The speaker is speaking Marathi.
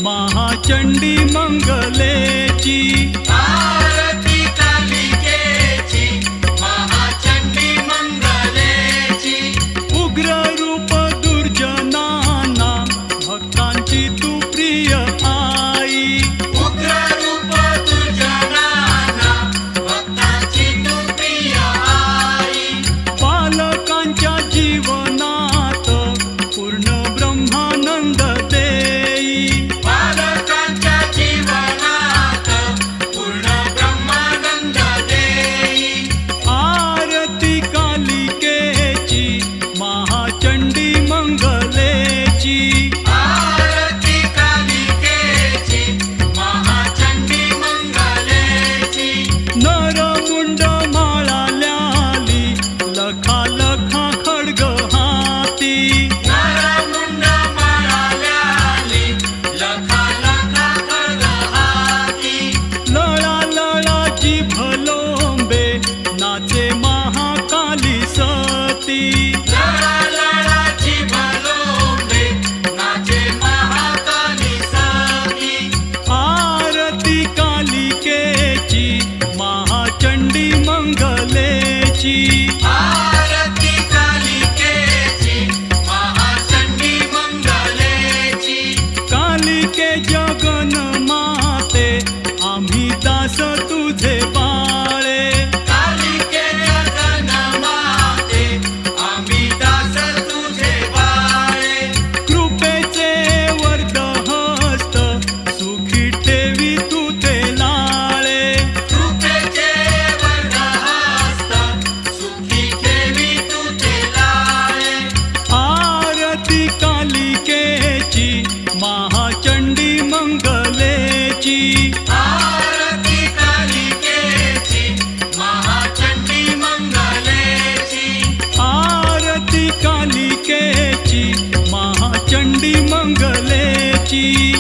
महाचंडी मंगलेची। आरती कालिकेची महाचंडी मंगलेची। उग्र रूप दुर्जनांना भक्तांची तू प्रिय आई। उग्र रूप दुर्जनांना भक्तांची तू प्रिय आई। पालकांच्या जीवनात पूर्ण ब्रह्मानंद देई। बालकांच्या जीवनात पूर्ण ब्रह्मानंद देई। आरती कालिकेची महाचंडी मंगलेची। आरती कालिकेची महाचंडी मंगलेची। नरमुंड माळाल्याली लखा लखा खड्ग हाती। नरमुंड माळाल्याली लखा लखा खड्ग हाती। लळा लळाची भलोंबे नाचे महाकाली सती। लळा लळाची भलोंबे नाचे महाकाली सती। आरती कालिकेची महाचंडी मंगलेची। आरती कालिकेची महाचंडी मंगलेची। कालिके जगन माते आम्ही दास तुझे बाळे। कालिके जगन माते आम्ही दास तुझे बाळे। कृपेचे वरदहस्त सुखी ठेवी तू ते लाळे। कृपेचे वरदहस्त सुखी ठेवी तुझे लाळे। आरती कालिकेची महाचंडी मंगलेची। आरती कालिकेची महाचंडी मंगलेची। आरती कालिकेची महाचंडी मंगलेची।